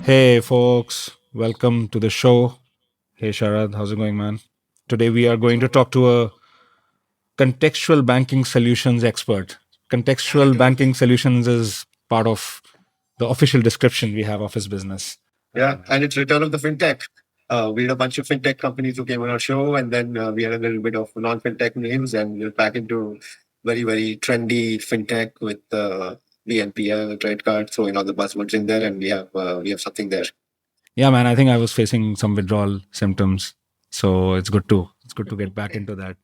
Hey, folks, welcome to the show. Hey, Sharad, how's it going, man? Today we are going to talk to a contextual banking solutions expert. Contextual banking solutions is part of the official description we have of his business. Yeah, and it's return of the fintech. We had a bunch of fintech companies who came on our show, and then we had a little bit of non-fintech names, and we're back into very, very trendy fintech with BNPL, credit card, throwing all the buzzwords in there, and we have something there. Yeah, man, I think I was facing some withdrawal symptoms, so it's good to get back into that.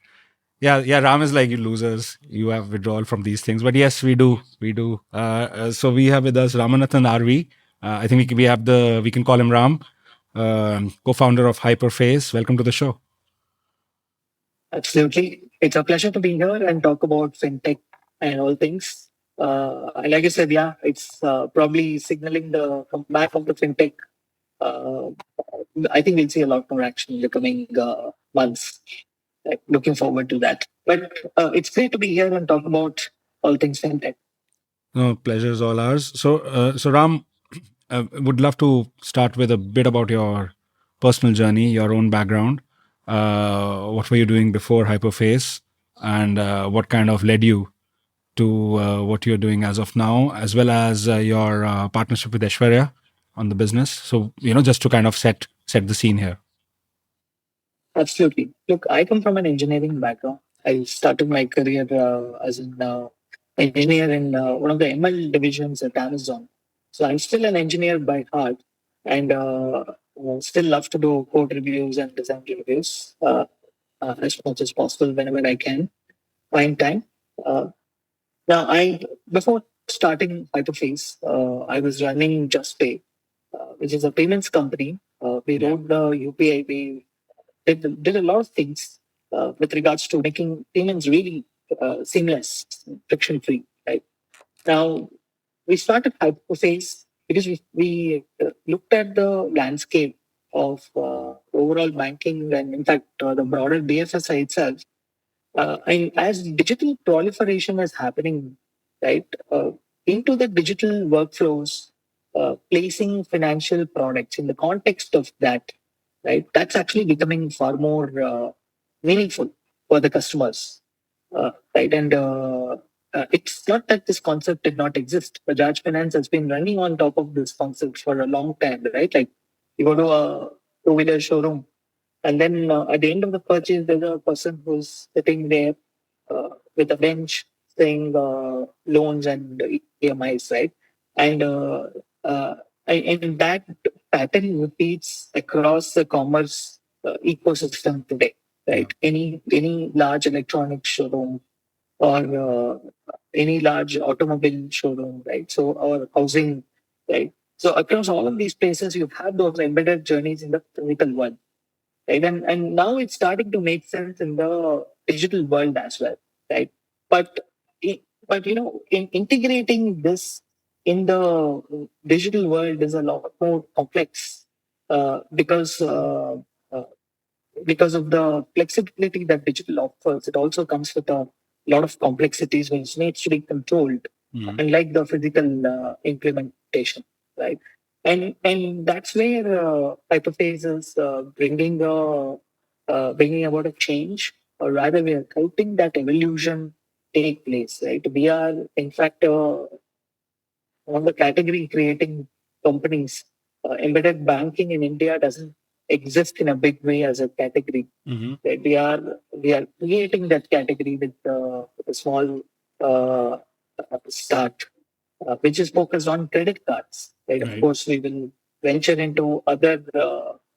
Yeah. Ram is like, you losers, you have withdrawal from these things, but yes, we do. So we have with us Ramanathan RV. I think we can call him Ram, co-founder of Hyperface. Welcome to the show. Absolutely. It's a pleasure to be here and talk about fintech and all things. Like I said, yeah, it's probably signaling the comeback of the fintech. Uh, I think we'll see a lot more action in the coming months. Looking forward to that. But it's great to be here and talk about all things fintech. No, pleasure is all ours. So Ram, would love to start with a bit about your personal journey, your own background. What were you doing before Hyperface, and what kind of led you to what you're doing as of now, as well as your partnership with Aishwarya on the business. So, just to kind of set the scene here. Absolutely. Look, I come from an engineering background. I started my career as an engineer in one of the ML divisions at Amazon. So I'm still an engineer by heart and still love to do code reviews and design reviews as much as possible whenever I can find time. Uh, Now, before starting Hyperface, I was running JustPay, which is a payments company. We wrote the UPI. We did a lot of things with regards to making payments really seamless, friction free. Right now, we started Hyperface because we looked at the landscape of overall banking and, in fact, the broader BFSI itself. And as digital proliferation is happening, right, into the digital workflows, placing financial products in the context of that, right, that's actually becoming far more meaningful for the customers, right? And it's not that this concept did not exist. Bajaj Finance has been running on top of this concept for a long time, right? Like you go to a two-wheeler showroom, and then at the end of the purchase, there's a person who's sitting there with a bench saying loans and EMIs, right? And uh, and that pattern repeats across the commerce ecosystem today, right? Any large electronics showroom or any large automobile showroom, right? So or housing, right? So across all of these places, you have those embedded journeys in the physical world, right? And now it's starting to make sense in the digital world as well, right? But but integrating this in the digital world is a lot more complex because uh, because of the flexibility that digital offers. It also comes with a lot of complexities which needs to be controlled, unlike the physical implementation, right? And that's where Hyperface is bringing about a change, or rather, we are helping that evolution take place, right? We are, in fact, one of the category creating companies. Embedded banking in India doesn't exist in a big way as a category. Right? We are creating that category with a small uh, start, which is focused on credit cards. Right? Of course, we will venture into other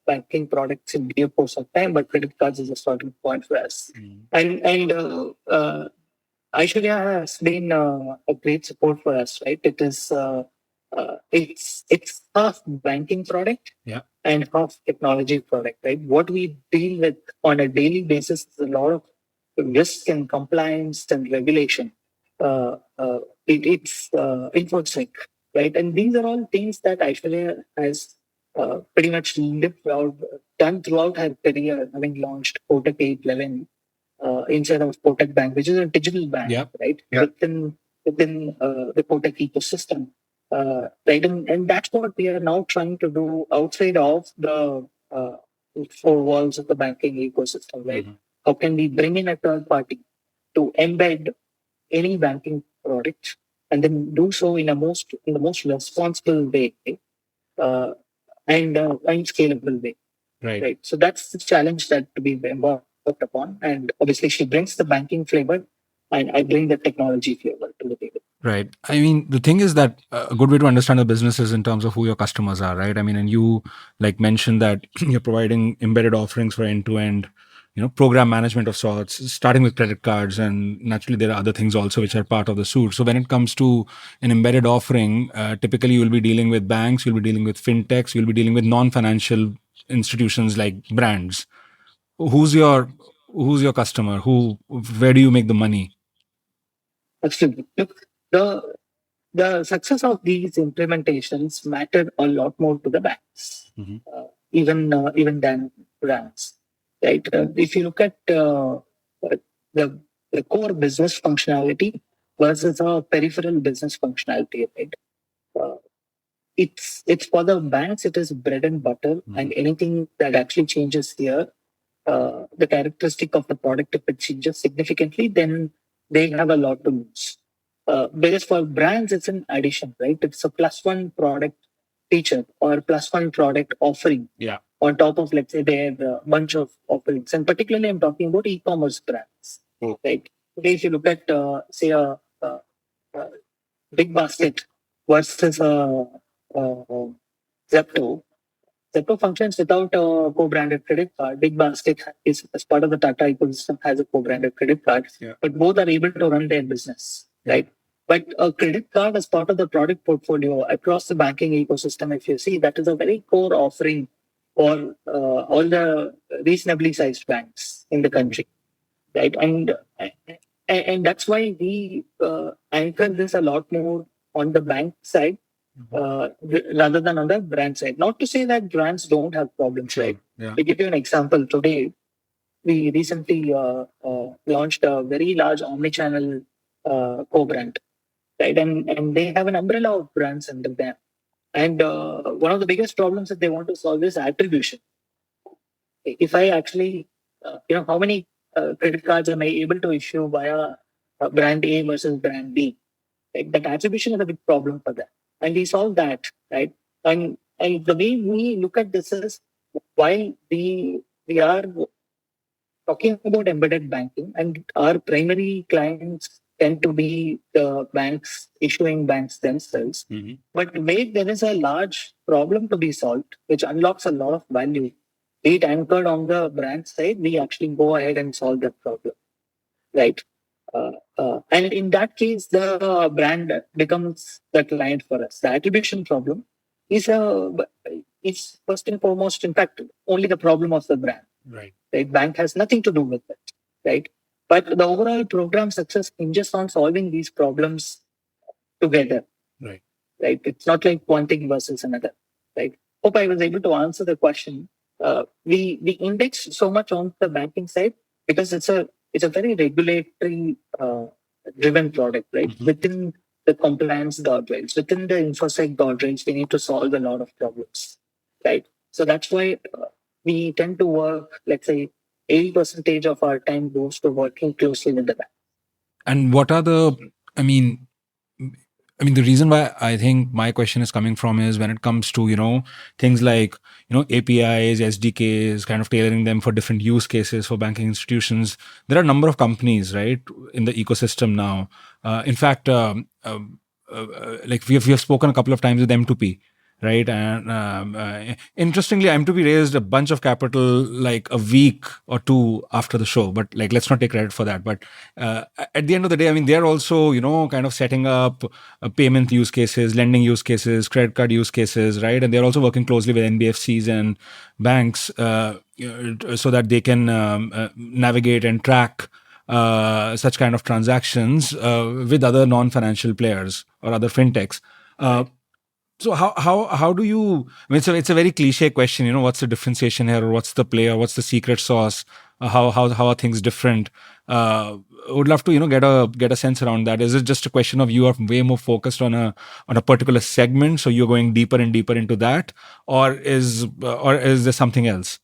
banking products in due course of time, but credit cards is a starting point for us. And Aishwarya has been a great support for us, right? It's half banking product, and half technology product, right? What we deal with on a daily basis is a lot of risk and compliance and regulation. It's infosec, right? And these are all things that Aishwarya has pretty much done throughout her career, having launched Kotak 811 inside of Kotak Bank, which is a digital bank, right? Within the Kotak ecosystem. Right, and that's what we are now trying to do outside of the four walls of the banking ecosystem. Right, how can we bring in a third party to embed any banking product and then do so in the most responsible way, uh, and scalable way. Right. So that's the challenge that we embarked upon. And obviously, she brings the banking flavor, and I bring the technology flavor to the table. Right. I mean, the thing is that a good way to understand the business is in terms of who your customers are, right? I mean, and you like mentioned that you're providing embedded offerings for end-to-end, program management of sorts, starting with credit cards, and naturally there are other things also which are part of the suite. So when it comes to an embedded offering, typically you'll be dealing with banks, you'll be dealing with fintechs, you'll be dealing with non-financial institutions like brands. Who's your customer? Where do you make the money? Absolutely. Look, the success of these implementations matter a lot more to the banks, even than brands. Right. If you look at the core business functionality versus a peripheral business functionality, right? Uh, it's for the banks. It is bread and butter, and anything that actually changes here, the characteristic of the product, if it changes significantly, then they have a lot to lose. Whereas for brands, it's an addition, right? It's a plus one product feature or plus one product offering. Yeah. On top of, let's say, their bunch of offerings. And particularly, I'm talking about e-commerce brands. Right? Today, if you look at, say, a big basket versus Zepto, Zepto functions without a co-branded credit card. Big Basket is as part of the Tata ecosystem has a co-branded credit card, but both are able to run their business, right? But a credit card as part of the product portfolio across the banking ecosystem, if you see, that is a very core offering for all the reasonably sized banks in the country, right? And that's why we anchor this a lot more on the bank side rather than on the brand side. Not to say that brands don't have problems, right? Yeah. To give you an example, today we recently launched a very large omnichannel co-brand, right? And they have an umbrella of brands under them. And one of the biggest problems that they want to solve is attribution. If I actually, how many credit cards am I able to issue via brand A versus brand B? Like that attribution is a big problem for them. And we solve that, right? And the way we look at this is while we are talking about embedded banking and our primary clients tend to be the banks, issuing banks themselves. But where there is a large problem to be solved, which unlocks a lot of value, be it anchored on the brand side, we actually go ahead and solve that problem, right? And in that case, the brand becomes the client for us. The attribution problem is first and foremost, in fact, only the problem of the brand. Right. Bank has nothing to do with it, right? But the overall program success hinges on solving these problems together. Right. Right. It's not like one thing versus another. Right. Hope I was able to answer the question. We index so much on the banking side because it's a very regulatory driven product, right? Within the compliance guardrails, within the InfoSec guardrails, we need to solve a lot of problems, right? So that's why we tend to work, let's say, 80% of our time goes to working closely with the bank. And what are the reason why I think my question is coming from is when it comes to, things like, APIs, SDKs, kind of tailoring them for different use cases for banking institutions. There are a number of companies, right, in the ecosystem now. In fact, like we have spoken a couple of times with M2P, right? And interestingly, M2P raised a bunch of capital like a week or two after the show, but like let's not take credit for that. But at the end of the day, I mean, they're also kind of setting up payment use cases, lending use cases, credit card use cases, right? And they're also working closely with NBFCs and banks so that they can navigate and track such kind of transactions with other non-financial players or other fintechs. So how do you? I mean, it's a very cliche question. What's the differentiation here, or what's the play, or what's the secret sauce? How are things different? Would love to get a sense around that. Is it just a question of you are way more focused on a particular segment, so you're going deeper and deeper into that, or is there something else?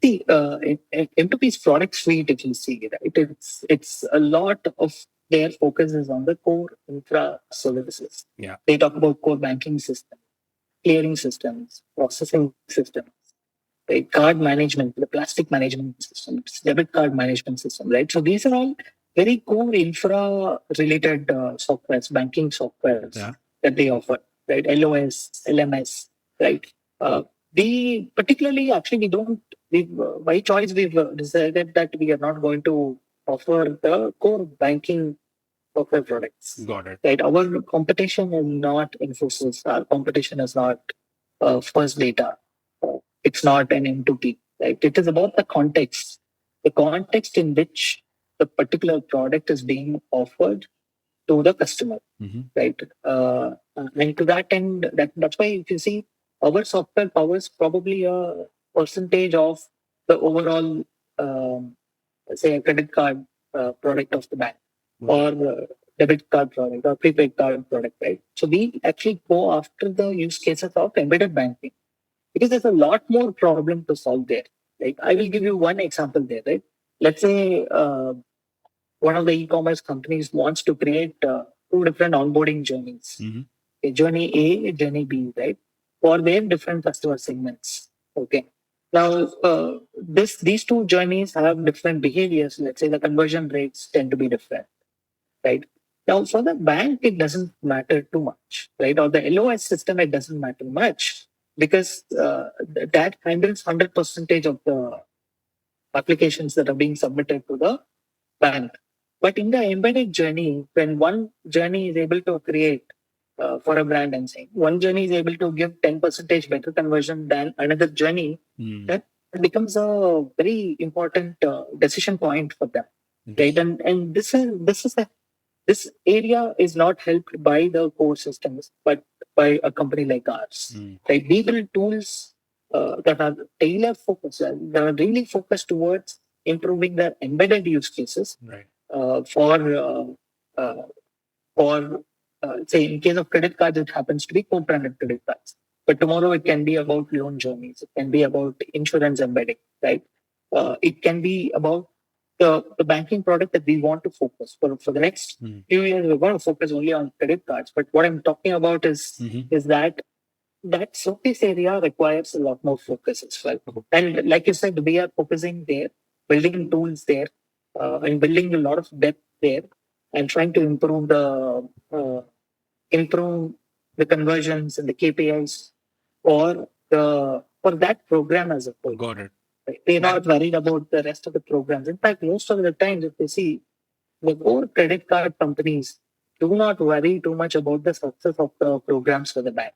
See, in M2P's product suite, if you see, right, it's a lot of their focus is on the core infra services. Yeah. They talk about core banking system, clearing systems, processing systems, right, card management, the plastic management systems, debit card management system, right? So these are all very core infra related softwares, banking softwares Yeah. that they offer, right? LOS, LMS, right? Uh, we particularly actually we don't by choice we've decided that we are not going to offer the core banking software products. Got it. Right, our competition is not Infosys. Our competition is not First Data. It's not an M2P. Right, it is about the context in which the particular product is being offered to the customer. Mm-hmm. Right, and to that end, that's why if you see our software powers probably a percentage of the overall, say, a credit card product of the bank or debit card product or prepaid card product, right? So we actually go after the use cases of embedded banking because there's a lot more problem to solve there. Like I will give you one example there, right? Let's say one of the e-commerce companies wants to create two different onboarding journeys, Mm-hmm. a journey A, a journey B, right? For their different customer segments. Okay. Now, these two journeys have different behaviors. Let's say the conversion rates tend to be different, right? Now, for the bank, it doesn't matter too much, right? Or the LOS system, it doesn't matter much because that handles 100% of the applications that are being submitted to the bank. But in the embedded journey, when one journey is able to create for a brand and saying one journey is able to give 10% better conversion than another journey, that becomes a very important decision point for them, right? And this area is not helped by the core systems, but by a company like ours. Right? We build tools that are tailor focused, that are really focused towards improving the embedded use cases. Right. For say in case of credit cards, it happens to be co-branded credit cards. But tomorrow it can be about loan journeys. It can be about insurance embedding, right? It can be about the banking product that we want to focus for the next few years. We're going to focus only on credit cards. But what I'm talking about is that surface area requires a lot more focus as well. And like you said, we are focusing there, building tools there, and building a lot of depth there, and trying to improve the conversions and the KPIs for that program as a whole. Got it. They're not worried about the rest of the programs. In fact, most of the times, if you see, the core credit card companies do not worry too much about the success of the programs for the bank.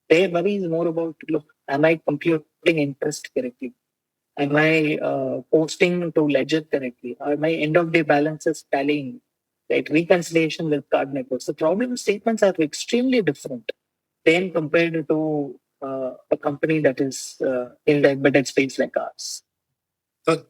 Their worry is more about, look, am I computing interest correctly? Am I posting to ledger correctly? Are my end of day balances tallying? Right? Reconciliation with card networks. The problem statements are extremely different than compared to a company that is in the embedded space like ours. So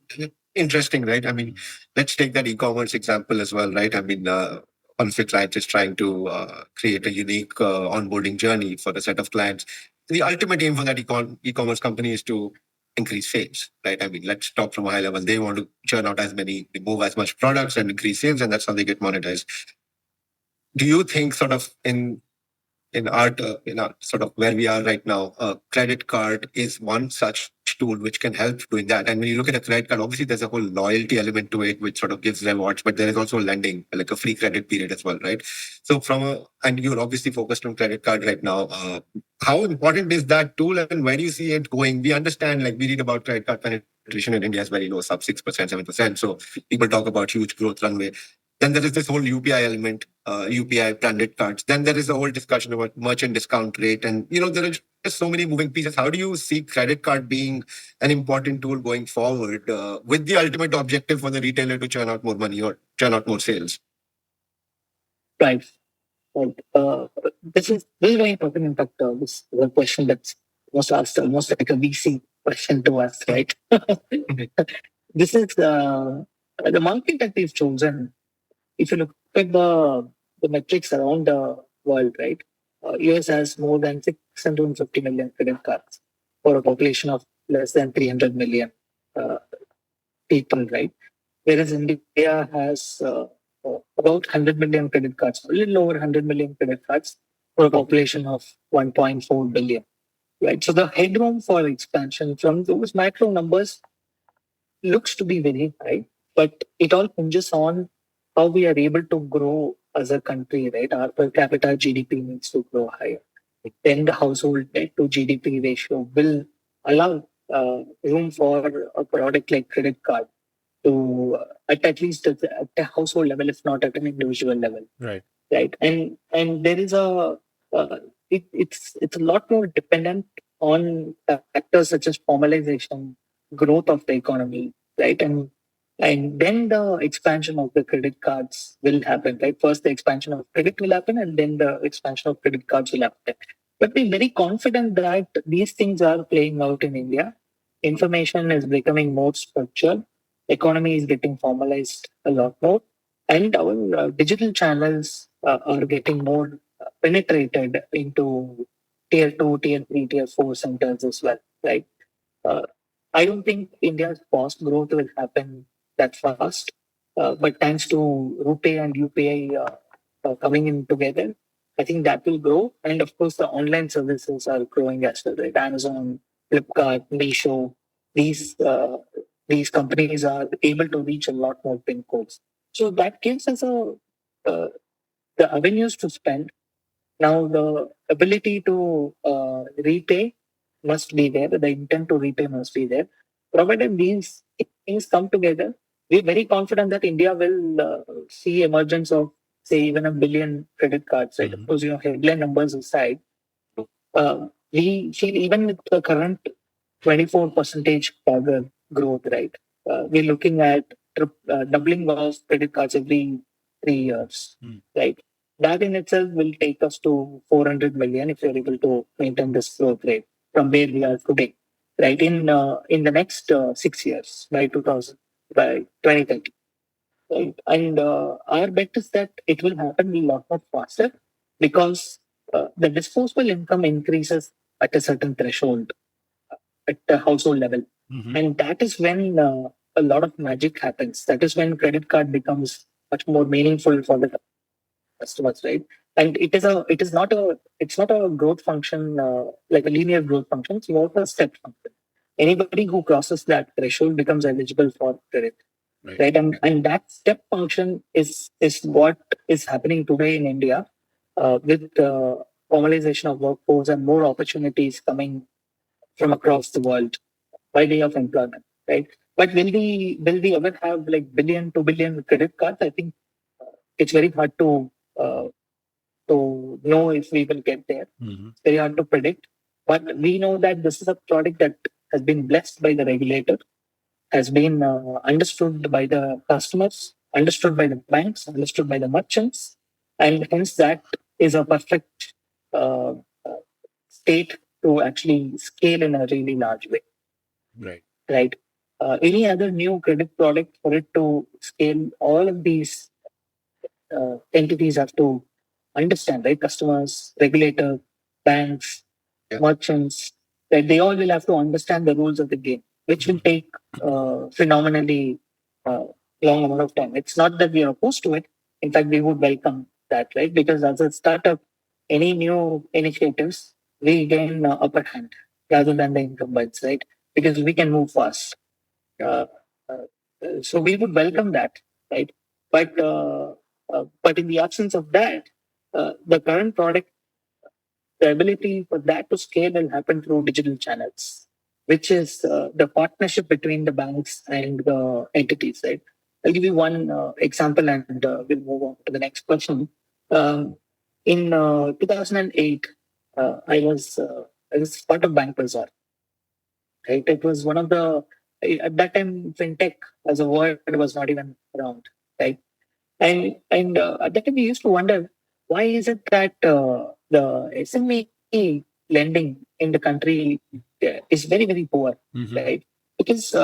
interesting, right? I mean, let's take that e-commerce example as well, right? I mean, one of your clients is trying to create a unique onboarding journey for a set of clients. The ultimate aim for that e-commerce company is to increase sales, right? I mean, let's talk from a high level. They want to churn out move as much products and increase sales, and that's how they get monetized. Do you think sort of in our sort of where we are right now, a credit card is one such tool which can help doing that. And when you look at a credit card, obviously there's a whole loyalty element to it, which sort of gives rewards, but there is also lending, like a free credit period as well, right? So and you're obviously focused on credit card right now. How important is that tool and where do you see it going? We understand, like we read about credit card penetration in India is very low, sub 6%, 7%. So people talk about huge growth runway. Then there is this whole UPI element, UPI branded cards. Then there is a whole discussion about merchant discount rate. And, there are just so many moving pieces. How do you see credit card being an important tool going forward with the ultimate objective for the retailer to churn out more money or churn out more sales? Right. Right. This is very important. In fact, this is a question that's most asked, almost like a VC question to us, right? This is the market that we've chosen. If you look at the metrics around the world, right? US has more than 650 million credit cards for a population of less than 300 million uh, people, right? Whereas India has about 100 million credit cards, a little over 100 million credit cards for a population of 1.4 billion, right? So the headroom for expansion from those macro numbers looks to be very high, but it all hinges on how we are able to grow as a country, right? Our per capita GDP needs to grow higher. Then the household debt to GDP ratio will allow room for a product like credit card to at least at a household level, if not at an individual level, Right. right? And there is uh, it's a lot more dependent on factors such as formalization, growth of the economy, right? And then the expansion of the credit cards will happen, right? First, the expansion of credit will happen, and then the expansion of credit cards will happen. But we're very confident that these things are playing out in India. Information is becoming more structured. Economy is getting formalized a lot more, and our digital channels are getting more penetrated into tier two, tier three, tier four centers as well, right? Uh, I don't think India's fast growth will happen that fast, but thanks to RuPay and UPI coming in together, I think that will grow. And of course, the online services are growing as well, right? Amazon, Flipkart, Meesho, these uh, these companies are able to reach a lot more pin codes. So that gives us uh, the avenues to spend. Now, the ability to repay must be there. The intent to repay must be there. Provided these things come together, we're very confident that India will see emergence of, say, even a billion credit cards. Right? Of course, headline numbers aside, we feel even with the current 24 percentage CAGR growth, right? We're looking at doubling of credit cards every 3 years, right? That in itself will take us to 400 million if we're able to maintain this growth rate from where we are today, right? In the next 6 years by 2030, right? And our bet is that it will happen a lot more faster because the disposable income increases at a certain threshold at the household level. And that is when a lot of magic happens. That is when credit card becomes much more meaningful for the customers, right? And it's not a growth function like a linear growth function. It's more of a step function. Anybody who crosses that threshold becomes eligible for credit, right? And that step function is what is happening today in India with formalization of workforce and more opportunities coming from across the world by way of employment, right? But will we ever have like billion, 2 billion credit cards? I think it's very hard uh, to know if we will get there. It's very hard to predict. But we know that this is a product that has been blessed by the regulator, has been understood by the customers, understood by the banks, understood by the merchants, and hence that is a perfect uh, uh, state to actually scale in a really large way. Right. Any other new credit product for it to scale, all of these entities have to understand, right? Customers, regulator, banks, merchants, that they all will have to understand the rules of the game, which will take phenomenally uh, long amount of time. It's not that we are opposed to it. In fact, we would welcome that, right? Because as a startup, any new initiatives, we gain upper hand rather than the incumbents, right? Because we can move fast. Uh, so we would welcome that, right? But in the absence of that, the current product, the ability for that to scale will happen through digital channels, which is the partnership between the banks and the entities, right? I'll give you one example and we'll move on to the next question. In 2008, I was part of Bank Bazaar, right? It was one of the, at that time, fintech as a word was not even around, right? And at that time, we used to wonder why is it that the SME lending in the country is very, very poor, right? Because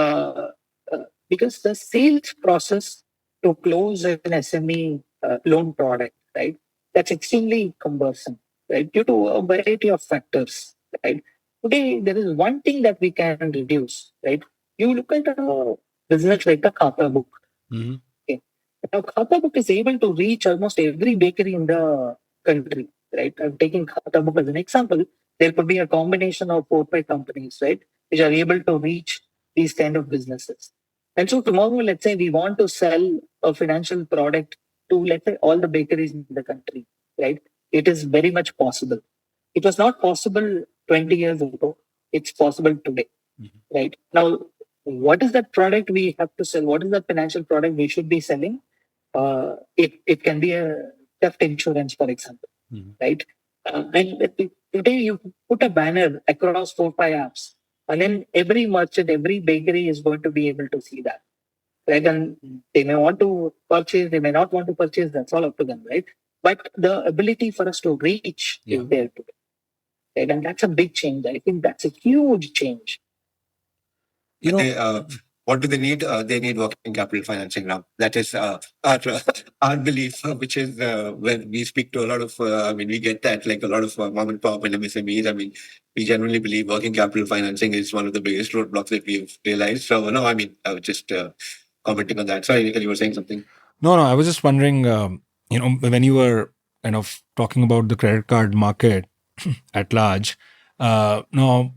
because the sales process to close an SME loan product, right, that's extremely cumbersome, right, due to a variety of factors, right. Today, there is one thing that we can reduce, right? You look at a business like a Khata book. Okay. Now, Khata book is able to reach almost every bakery in the country, right? I'm taking Khata book as an example. There could be a combination of 4 5 companies, right, which are able to reach these kind of businesses. And so tomorrow, let's say we want to sell a financial product to, let's say, all the bakeries in the country, right? It is very much possible. It was not possible 20 years ago. It's possible today, right? Now, what is that product we have to sell? What is that financial product we should be selling? It can be a theft insurance, for example, right? And today you put a banner across 4 5 apps, and then every merchant, every bakery is going to be able to see that, right? And they may want to purchase, they may not want to purchase. That's all up to them, right? But the ability for us to reach is there today, right? And that's a big change. I think that's a huge change. What do they need? They need working capital financing now. That is our belief, which is when we speak to a lot of, we get that like a lot of mom and pop and MSMEs. We generally believe working capital financing is one of the biggest roadblocks that we've realized. So, no, I was just commenting on that. Sorry, Nikhil, you were saying something. No, I was just wondering, when you were kind of talking about the credit card market at large, now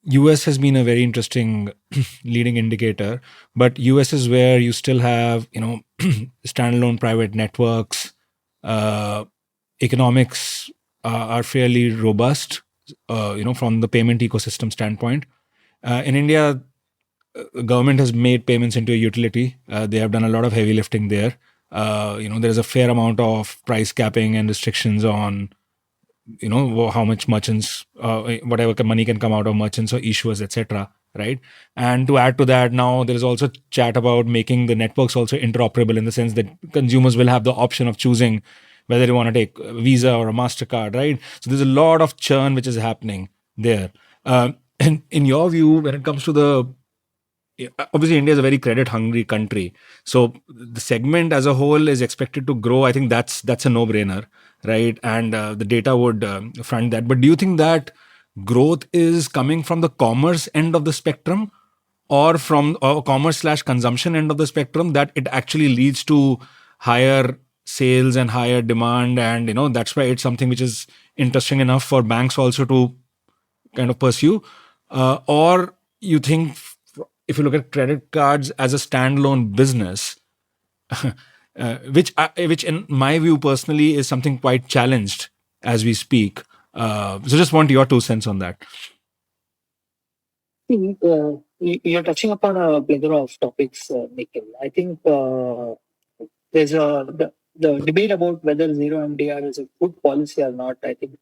US has been a very interesting leading indicator, but US is where you still have, standalone private networks, economics are fairly robust, from the payment ecosystem standpoint. In India, government has made payments into a utility. They have done a lot of heavy lifting there. There's a fair amount of price capping and restrictions on how much merchants, whatever money can come out of merchants or issuers, etc., right? And to add to that, now there is also chat about making the networks also interoperable, in the sense that consumers will have the option of choosing whether they want to take a Visa or a MasterCard, right? So there's a lot of churn which is happening there. And in your view, when it comes to obviously India is a very credit hungry country, so the segment as a whole is expected to grow. I think that's a no brainer, right? And the data would front that. But do you think that growth is coming from the commerce end of the spectrum, or from commerce / consumption end of the spectrum, that it actually leads to higher sales and higher demand, and that's why it's something which is interesting enough for banks also to kind of pursue? Or you think, if you look at credit cards as a standalone business, which in my view personally is something quite challenged as we speak. So just want your 2 cents on that. think you're touching upon a plethora of topics, Nikhil. I think there's the debate about whether zero MDR is a good policy or not. I think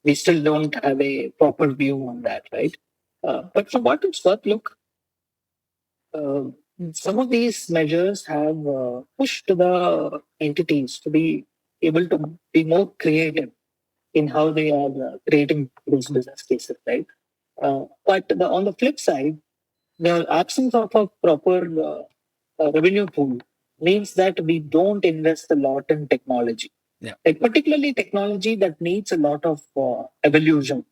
we still don't have a proper view on that, right? But from what it's worth, look, uh, some of these measures have pushed the entities to be able to be more creative in how they are creating these business cases, right? But on the flip side, the absence of a proper revenue pool means that we don't invest a lot in technology. Yeah. Like particularly technology that needs a lot of evolution,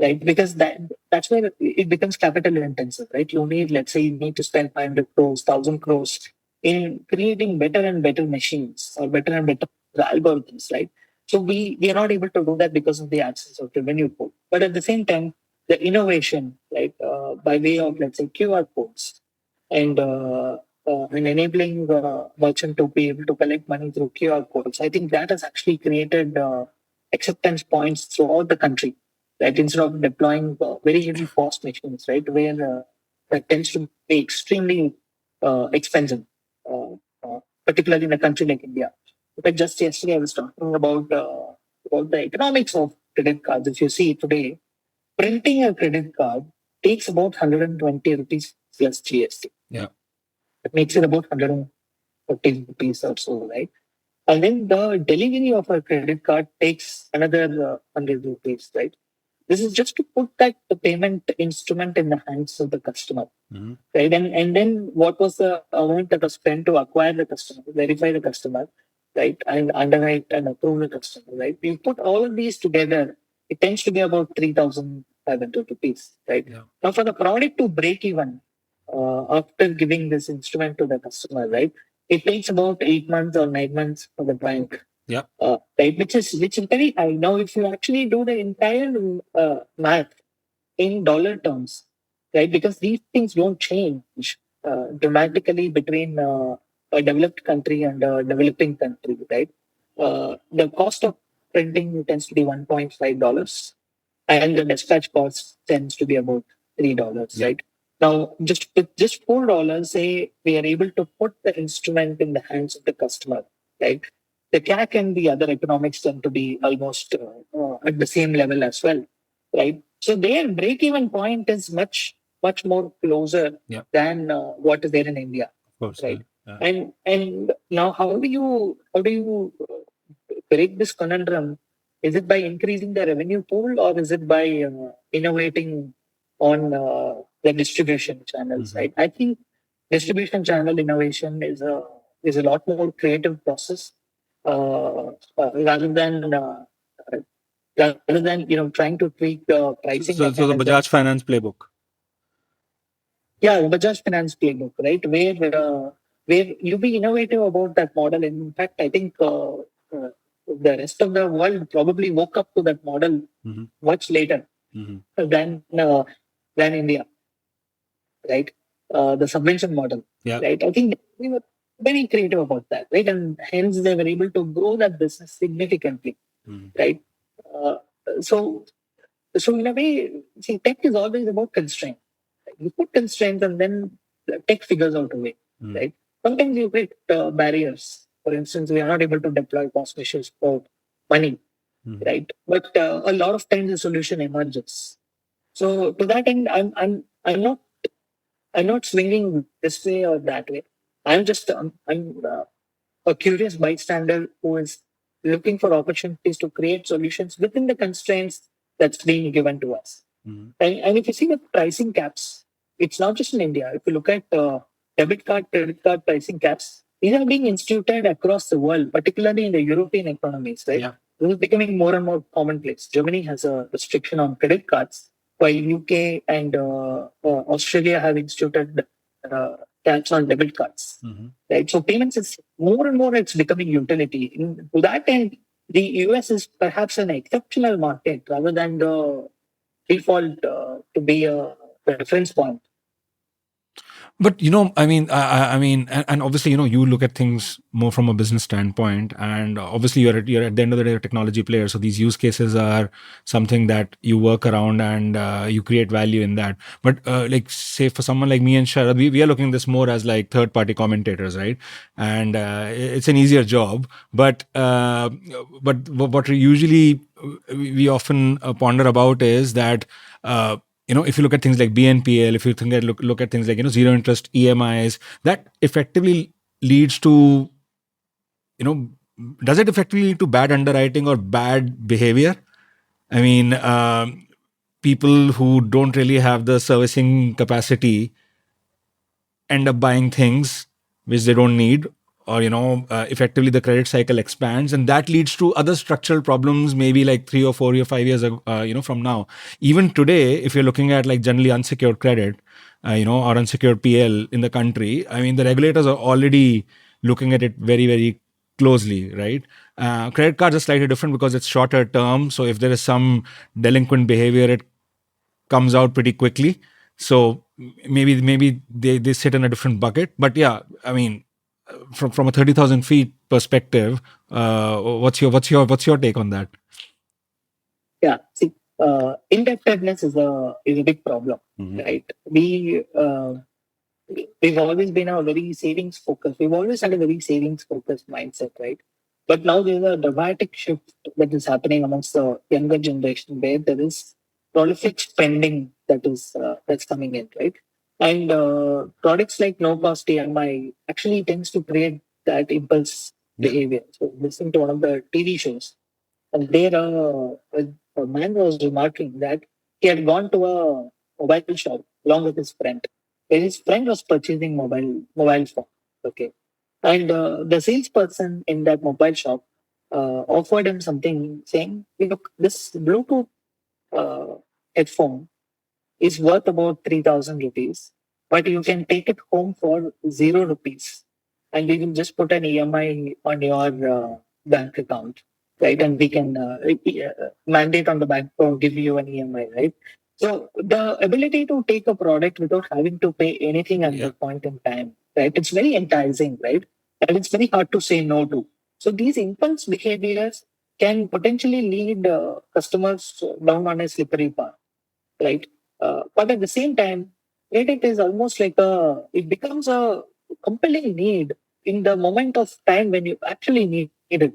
right? Because that's where it becomes capital intensive, right? You need, let's say, you need to spend 500 crores, 1,000 crores in creating better and better machines or better and better algorithms, right? So we are not able to do that because of the absence of revenue pool. But at the same time, the innovation, right, by way of, let's say, QR codes and and enabling merchant to be able to collect money through QR codes, I think that has actually created acceptance points throughout the country, right? Instead of deploying very heavy cost machines, right, where that tends to be extremely expensive, particularly in a country like India. But just yesterday, I was talking about the economics of credit cards. If you see today, printing a credit card takes about 120 rupees plus GST. Yeah. That makes it about 140 rupees or so, right? And then the delivery of a credit card takes another 100 rupees, right? This is just to put that the payment instrument in the hands of the customer, right? And then what was the amount that was spent to acquire the customer, verify the customer, right? And underwrite and approve the customer, right? You put all of these together, it tends to be about 3,500 rupees, right? Yeah. Now, for the product to break even after giving this instrument to the customer, right? It takes about 8 months or 9 months for the bank. Yeah. Right, which is very high. Now, if you actually do the entire math in dollar terms, right? Because these things don't change dramatically between a developed country and a developing country, right? The cost of printing tends to be $1.5, and the dispatch cost tends to be about $3, Yeah. right? Now, just with just $4, say we are able to put the instrument in the hands of the customer, right? The CAC and the other economics tend to be almost at the same level as well, right? So their break-even point is much more closer Yeah. than what is there in India, Of course. right? Yeah. And now how do you break this conundrum? Is it by increasing the revenue pool, or is it by innovating on the distribution channels? Right. I think distribution channel innovation is a lot more creative process rather than trying to tweak the pricing. So the Bajaj Finance playbook. Yeah, the Bajaj Finance playbook, right? Where you be innovative about that model. And in fact, I think the rest of the world probably woke up to that model much later than India, right? The subvention model, right? I think we were very creative about that, right? And hence they were able to grow that business significantly, right? Uh, so, so in a way, see, tech is always about constraint. You put constraints and then the tech figures out a way, right? Sometimes you create barriers. For instance, we are not able to deploy cost measures for money, right? But a lot of times the solution emerges. So to that end, I'm not swinging this way or that way. I'm a curious bystander who is looking for opportunities to create solutions within the constraints that's being given to us. And if you see the pricing caps, it's not just in India. If you look at debit card, credit card pricing caps, these are being instituted across the world, particularly in the European economies, right? Yeah. This is becoming more and more commonplace. Germany has a restriction on credit cards, while UK and Australia have instituted caps on debit cards. Right. So payments is more and more it's becoming utility. To that end, the US is perhaps an exceptional market rather than the default to be a reference point. But I mean, I mean, and obviously, you look at things more from a business standpoint, and obviously, you're at the end of the day a technology player. So these use cases are something that you work around and you create value in that. But like, say for someone like me and Sharad, we are looking at this more as like third-party commentators, right? And it's an easier job. But what we often ponder about is that. If you look at things like BNPL, if you look at things like zero interest EMIs, that effectively leads to does it effectively lead to bad underwriting or bad behavior? I mean, people who don't really have the servicing capacity end up buying things which they don't need, or effectively the credit cycle expands, and that leads to other structural problems maybe like 3 or 4 or 5 years from now. Even today, if you're looking at like generally unsecured credit or unsecured PL in the country, I mean, the regulators are already looking at it very, very closely, right? Credit cards are slightly different because it's shorter term, so if there is some delinquent behavior, it comes out pretty quickly. So maybe they sit in a different bucket. But yeah, I mean, from a 30,000 feet perspective, what's your take on that? Yeah, see, indebtedness is a big problem, right? We've always been a very savings focused. We've always had a very savings focused mindset, right? But now there's a dramatic shift that is happening amongst the younger generation where there is prolific spending that's coming in, right? And products like no cost EMI actually tends to create that impulse behavior. So listening to one of the TV shows, and there a man was remarking that he had gone to a mobile shop along with his friend, where his friend was purchasing mobile phone. Okay, and the salesperson in that mobile shop offered him something, saying, "Look, this Bluetooth uh, headphone is worth about 3,000 rupees, but you can take it home for 0 rupees. And we will just put an EMI on your bank account, right? And we can mandate on the bank to give you an EMI, right? So the ability to take a product without having to pay anything at that point in time, right? It's very enticing, right? And it's very hard to say no to. So these impulse behaviors can potentially lead customers down on a slippery path, right? But at the same time, it is almost like it becomes a compelling need in the moment of time when you actually need it,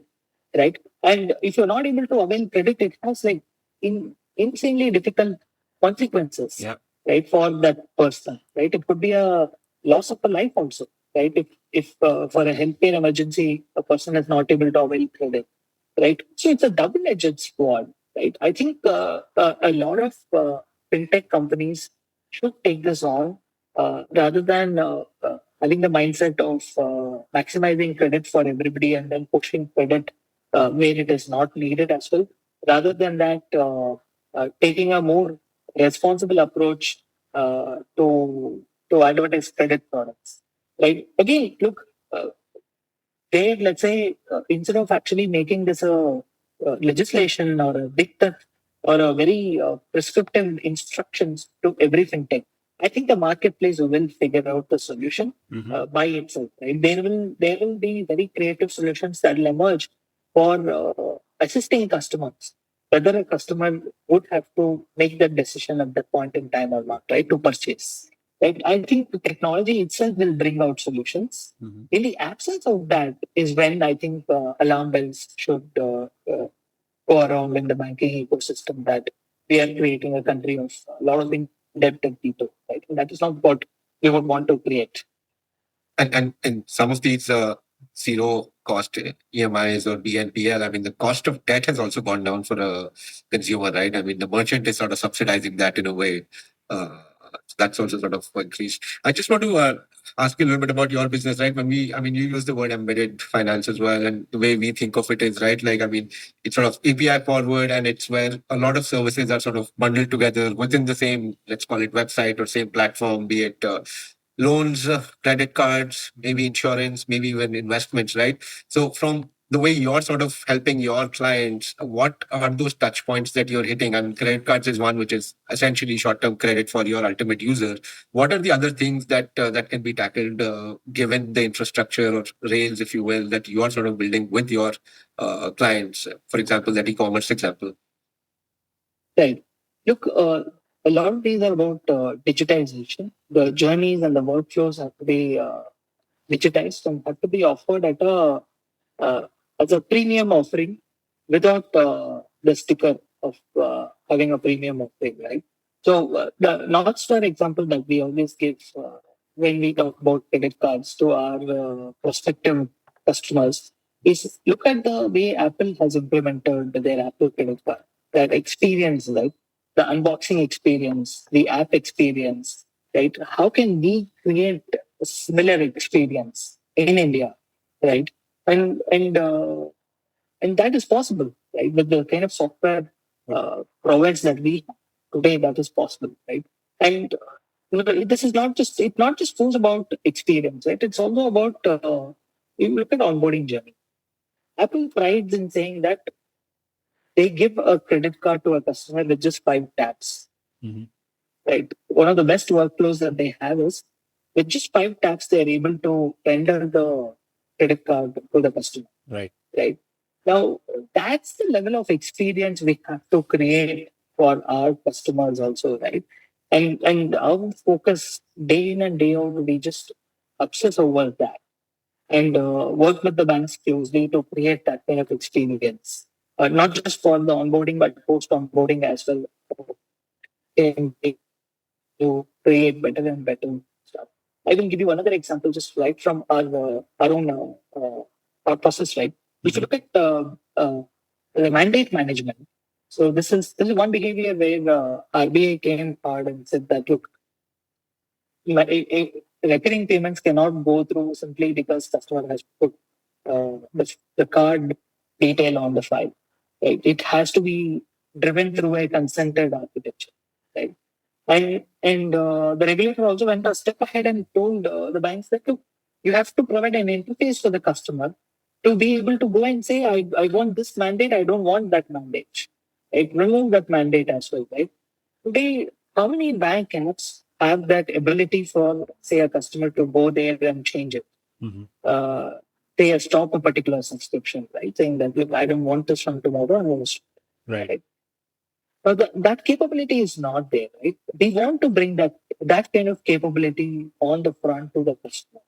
right? And if you're not able to avail credit, it has like insanely difficult consequences, right, for that person, right? It could be a loss of a life also, right? If for a healthcare emergency, a person is not able to avail credit, right? So it's a double-edged sword, right? I think a lot of fintech companies should take this on rather than having the mindset of maximizing credit for everybody and then pushing credit where it is not needed as well. Rather than that, taking a more responsible approach to advertise credit products, right? Again, look. They, let's say, instead of actually making this a legislation or a dictate or a very prescriptive instructions to every fintech, I think the marketplace will figure out the solution by itself. Right? There will be very creative solutions that will emerge for assisting customers. Whether a customer would have to make that decision at that point in time or not, right, to purchase. Right? I think the technology itself will bring out solutions. In the absence of that is when I think alarm bells should go around in the banking ecosystem that we are creating a country of a lot of indebted people. Right? And that is not what we would want to create. And some of these zero cost EMIs or BNPL, I mean, the cost of debt has also gone down for a consumer, right? I mean, the merchant is sort of subsidizing that in a way. That's also sort of increased. I just want to ask you a little bit about your business, right? I mean, you use the word embedded finance as well. And the way we think of it is, right, like, I mean, it's sort of API forward and it's where a lot of services are sort of bundled together within the same, let's call it website or same platform, be it loans, credit cards, maybe insurance, maybe even investments, right? So from the way you're sort of helping your clients, what are those touch points that you're hitting? I mean, credit cards is one, which is essentially short-term credit for your ultimate user. What are the other things that that can be tackled given the infrastructure or rails, if you will, that you are sort of building with your clients? For example, that e-commerce example. Right. Look, a lot of these are about digitization. The journeys and the workflows have to be digitized and have to be offered at uh, as a premium offering without the sticker of having a premium offering, right? So the North Star example that we always give when we talk about credit cards to our prospective customers is look at the way Apple has implemented their Apple credit card. That experience, right? The unboxing experience, the app experience, right? How can we create a similar experience in India, right? And that is possible, right? With the kind of software provides that we have today, that is possible, right? And this is not just it not just goes about experience, right? It's also about you look at onboarding journey. Apple prides in saying that they give a credit card to a customer with just 5 taps. Right. One of the best workflows that they have is with just 5 taps, they're able to tender the credit card to the customer. Right. Now, that's the level of experience we have to create for our customers also, right? And our focus day in and day out, we just obsess over that and work with the banks closely to create that kind of experience. Not just for the onboarding, but post onboarding as well. And to create better and better stuff. I will give you another example just right from our own thought process, right? If you look at the mandate management, so this is one behavior where RBI came hard and said that look, recurring payments cannot go through simply because customer has put the card detail on the file. Right? It has to be driven through a consented architecture. Right? And the regulator also went a step ahead and told the banks that look, you have to provide an interface for the customer to be able to go and say, I want this mandate, I don't want that mandate. Right? Remove that mandate as well, right? Today, how many bank apps have that ability for, say, a customer to go there and change it? Mm-hmm. They stop a particular subscription, right? Saying that, look, I don't want this from tomorrow. Right. But that capability is not there, right? We want to bring that kind of capability on the front to the customer,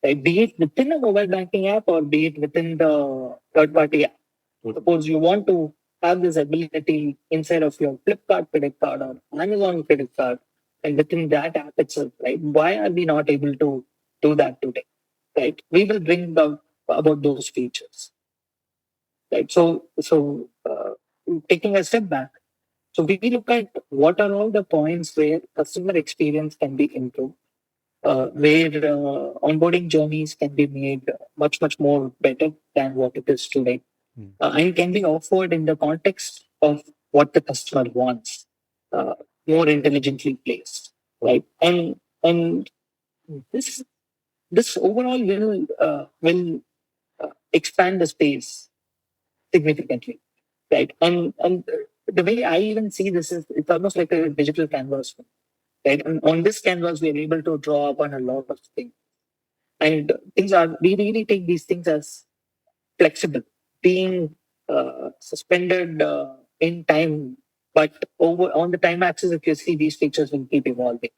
right? Be it within a mobile banking app or be it within the third-party app. Suppose you want to have this ability inside of your Flipkart credit card or Amazon credit card, and within that app itself, right? Why are we not able to do that today, right? We will bring about those features, right? So taking a step back, so we look at what are all the points where customer experience can be improved, where onboarding journeys can be made much more better than what it is today, and can be offered in the context of what the customer wants, uh, more intelligently placed, right? And this overall will expand the space significantly, right? And the way I even see this is it's almost like a digital canvas, right? And on this canvas, we are able to draw upon a lot of things. And we really take these things as flexible, being suspended in time, but over on the time axis, if you see, these features will keep evolving.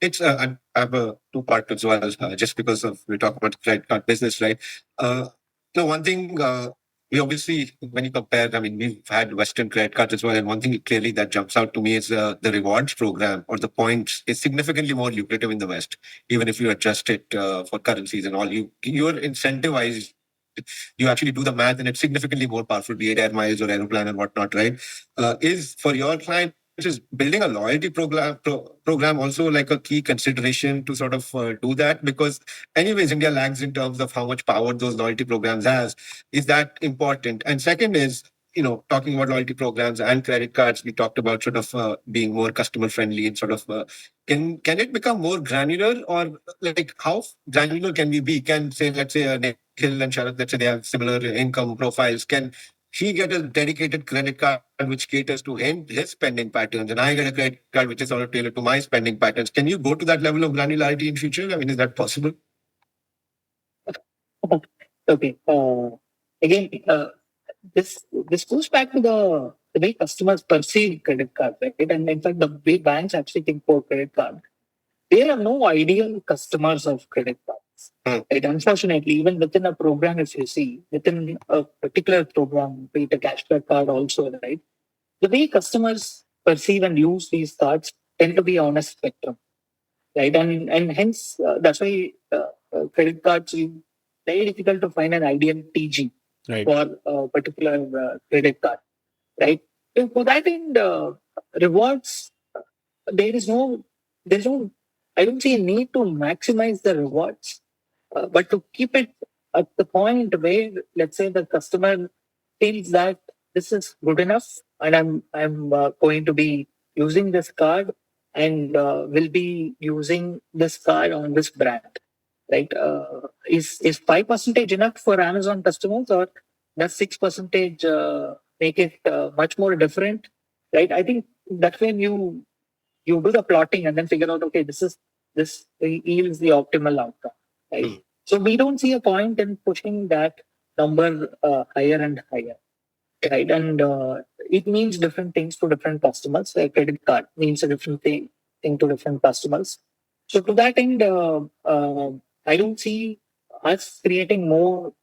It's I have a two-part as well, just because of we talk about credit card business, right? So one thing we obviously, when you compare, I mean, we've had Western credit cards as well, and one thing clearly that jumps out to me is the rewards program or the points is significantly more lucrative in the West, even if you adjust it for currencies and all. You're incentivized. You actually do the math, and it's significantly more powerful, be it air miles or aeroplan and whatnot, right? Is for your client, is building a loyalty program also like a key consideration to sort of do that? Because anyways, India lags in terms of how much power those loyalty programs has. Is that important? And second is, talking about loyalty programs and credit cards, we talked about sort of being more customer friendly and sort of can it become more granular, or like how granular can we be? Can say, let's say Nikhil and Sharath, let's say they have similar income profiles. Can he get a dedicated credit card which caters to his spending patterns, and I get a credit card which is sort of tailored to my spending patterns? Can you go to that level of granularity in future? I mean, is that possible? Okay. Again, this goes back to the way customers perceive credit card, right? And in fact, the way banks actually think for credit card, there are no ideal customers of credit cards. Right? Unfortunately, even within a program, if you see within a particular program, be it a cashback card also, right? The way customers perceive and use these cards tend to be on a spectrum, right? And hence that's why credit cards is very difficult to find an ideal TG for a particular credit card, right? And for that end, rewards, there's no, I don't see a need to maximize the rewards, but to keep it at the point where, let's say, the customer feels that this is good enough, and I'm going to be using this card and will be using this card on this brand, right? Is 5% enough for Amazon customers, or does 6% make it much more different, right? I think that's when you do the plotting and then figure out, okay, this yields the optimal outcome, right? So we don't see a point in pushing that number higher and higher, right? And it means different things to different customers. A credit card means a different thing to different customers. So to that end, I don't see us creating more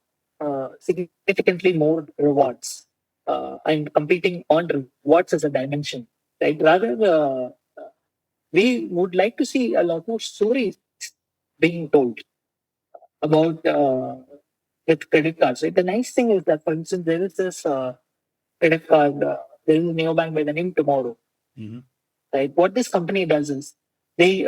significantly more rewards and competing on rewards as a dimension, right? Rather, we would like to see a lot more stories being told about with credit cards. Right? The nice thing is that, for instance, there is this credit card. There is a neobank by the name Tomorrow. Mhm. Right? What this company does is they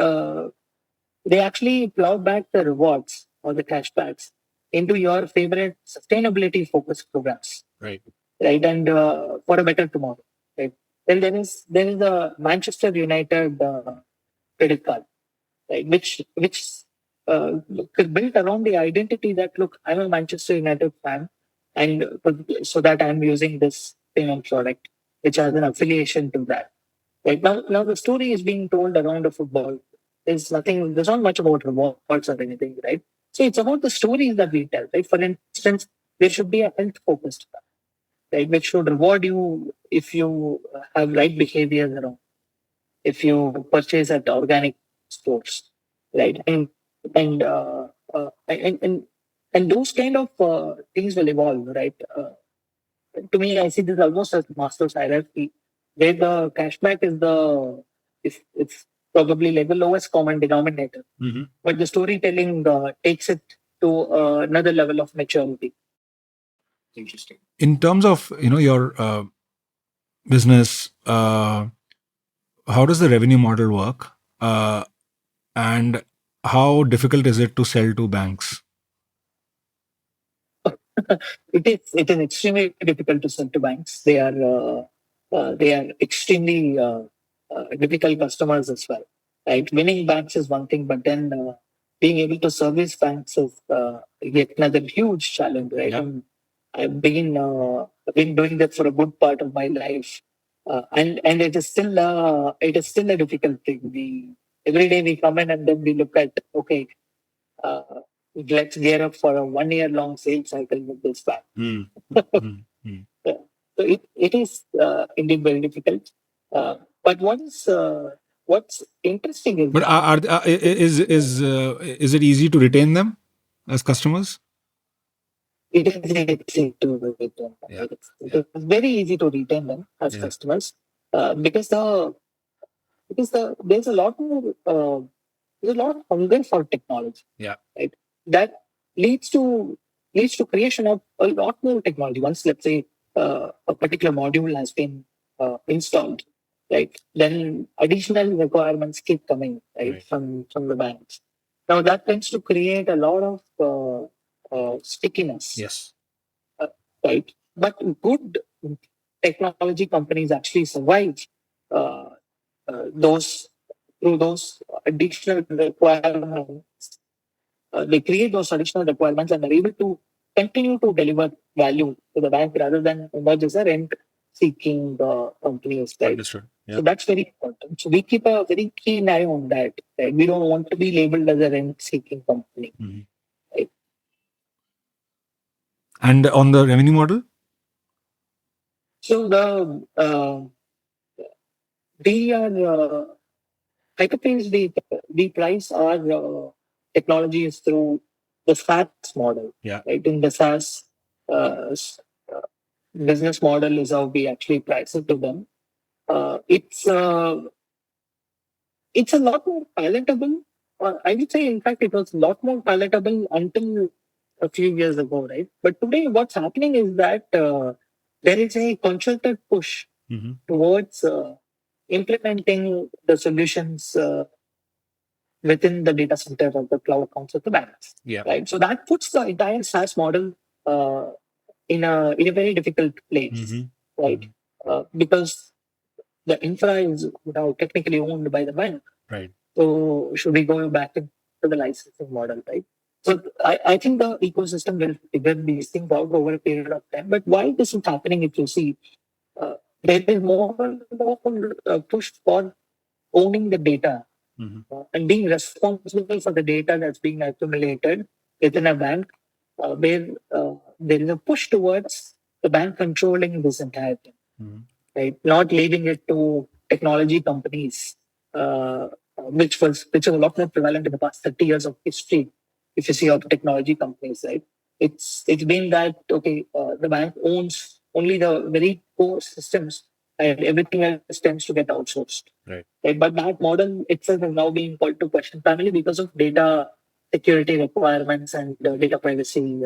actually plow back the rewards or the cashbacks into your favorite sustainability focused programs. Right. Right, and for a better tomorrow. Right. Then there is a Manchester United credit card, right, which is built around the identity that, look, I'm a Manchester United fan, and so that I'm using this payment product, which has an affiliation to that. Right now the story is being told around the football. There's not much about rewards or anything, right? So it's about the stories that we tell, right? For instance, there should be a health focused, right, which should reward you if you have right behaviors around, if you purchase at organic stores, right, and uh, uh, and, and and those kind of things will evolve, right. To me, I see this almost as master's hierarchy, where the cashback is it's probably like the lowest common denominator, but the storytelling takes it to another level of maturity. Interesting. In terms of your business, how does the revenue model work, and how difficult is it to sell to banks? It is extremely difficult to sell to banks. They are extremely difficult customers as well. Right, winning banks is one thing, but then being able to service banks is yet another huge challenge. Right, Yeah. and I've been doing that for a good part of my life, and it is still a difficult thing. We every day we come in and then we look at, okay, uh, let's gear up for a 1 year long sales cycle with this bank. Mm. Mm. Yeah. So it is indeed very difficult. But what's interesting is But is it easy to retain them as customers? it is easy to retain them. Yeah. It is very easy to retain them as Yeah. customers because there's a lot more there's a lot of hunger for technology. Yeah. Right. That leads to creation of a lot more technology. Once, let's say, a particular module has been installed, right, then additional requirements keep coming, right, Right. from the banks. Now that tends to create a lot of stickiness, Yes. right? But good technology companies actually survive uh, those through those additional requirements. They create those additional requirements and are able to continue to deliver value to the bank rather than emerge as a rent seeking companies. Right? Understood. Yeah. So that's very important. So we keep a very keen eye on that. Right? We don't want to be labeled as a rent seeking company. Mhm. Right? And on the revenue model? So we are Hyperface, we price our technologies through the SaaS model. Yeah. Right? In the SaaS business model is how we actually price it to them. It's a lot more palatable. I would say, in fact, it was a lot more palatable until a few years ago, right? But today, what's happening is that there is a concerted push towards implementing the solutions within the data center of the cloud accounts of the banks. Yeah. Right. So that puts the entire SaaS model uh, in a very difficult place, right? Because the infra is now technically owned by the bank. Right. So should we go back into the licensing model, right? So I think the ecosystem will figure these things out over a period of time. But why this is happening, if you see, there is more and more push for owning the data and being responsible for the data that's being accumulated within a bank, where there is a push towards the bank controlling this entire thing, right? Not leaving it to technology companies, which is a lot more prevalent in the past 30 years of history. If you see of technology companies, right? It's been that, okay, the bank owns only the very core systems and everything else tends to get outsourced. Right. Right? But that model itself is now being called to question, primarily because of data security requirements and data privacy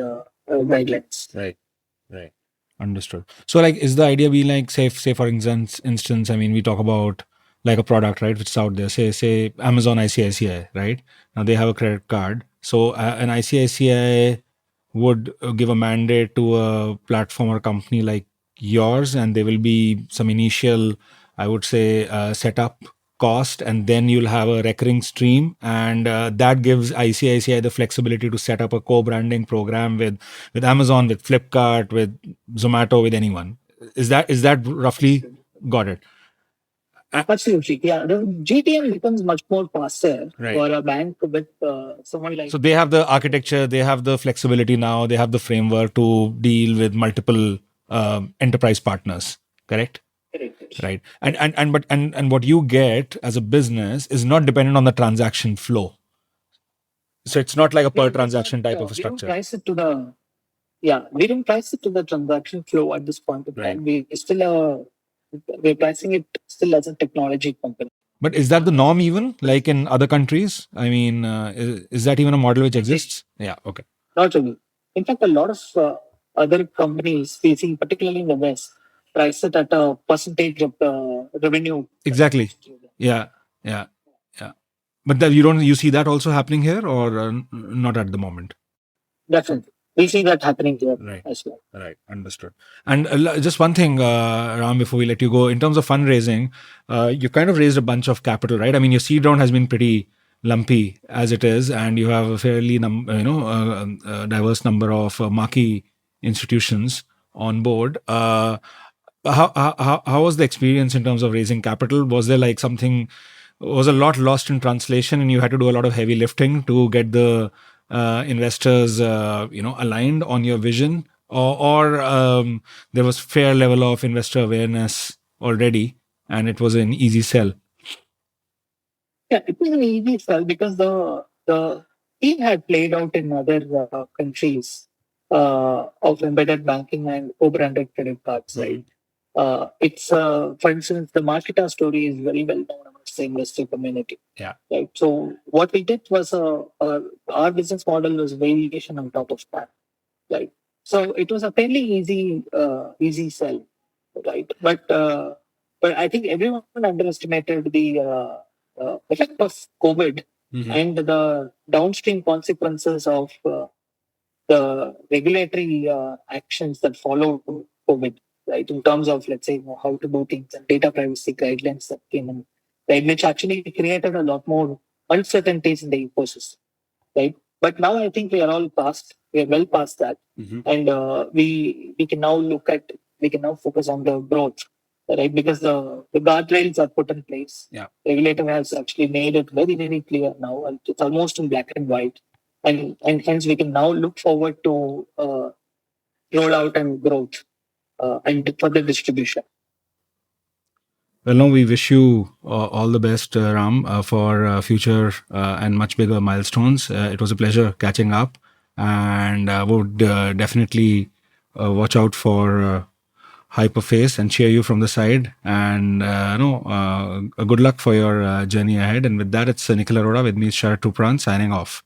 guidelines. Right. Understood. So, like, is the idea be like, say for instance, I mean, we talk about like a product, right, which is out there. Say Amazon ICICI, right? Now they have a credit card. So an ICICI would give a mandate to a platform or company like yours, and there will be some initial, I would say, setup cost, and then you'll have a recurring stream, and that gives ICICI the flexibility to set up a co-branding program with Amazon, with Flipkart, with Zomato, with anyone. Is that roughly got it? Absolutely, yeah. The GTM becomes much more faster Right. for a bank with someone like. So they have the architecture, they have the flexibility now, they have the framework to deal with multiple enterprise partners. Correct? Correct. Right. And what you get as a business is not dependent on the transaction flow. So it's not like a per transaction type of a We don't structure. price it to the. Yeah, we don't price it to the transaction flow at this point of Right. time. We're pricing it still as a technology company. But is that the norm even like in other countries? I mean, is that even a model which exists? Yeah. Okay. Not really. In fact, a lot of other companies, facing particularly in the West, price it at a percentage of the revenue. Exactly. Yeah. But you see that also happening here, or not at the moment? Definitely. We see that happening here Right. as well. Right. Understood. And just one thing, Ram, before we let you go, in terms of fundraising, you kind of raised a bunch of capital, right? I mean, your seed round has been pretty lumpy as it is, and you have a fairly diverse number of marquee institutions on board. How was the experience in terms of raising capital? Was there like something? Was a lot lost in translation, and you had to do a lot of heavy lifting to get the investors, aligned on your vision, or there was fair level of investor awareness already, and it was an easy sell. Yeah, it was an easy sell because the team had played out in other countries of embedded banking and co-branded credit cards, right? It's for instance, the Marketa story is very well known amongst the investor community. Yeah. Right. So what we did was our business model was variation on top of that. Right. So it was a fairly easy sell. Right. But I think everyone underestimated the effect of COVID and the downstream consequences of the regulatory actions that followed COVID, right? In terms of, let's say, how to do things and data privacy guidelines that came in, right? Which actually created a lot more uncertainties in the ecosystem, right? But now I think we are well past that. And we can now focus on the growth, right? Because the guardrails are put in place. Yeah. Regulator has actually made it very, very clear now, and it's almost in black and white. And hence we can now look forward to rollout and growth and further distribution. Well, no, we wish you all the best, Ram, for future and much bigger milestones. It was a pleasure catching up, and would definitely watch out for Hyperface and cheer you from the side. And good luck for your journey ahead. And with that, it's Nikhil Arora with me, Sharat Tupran, signing off.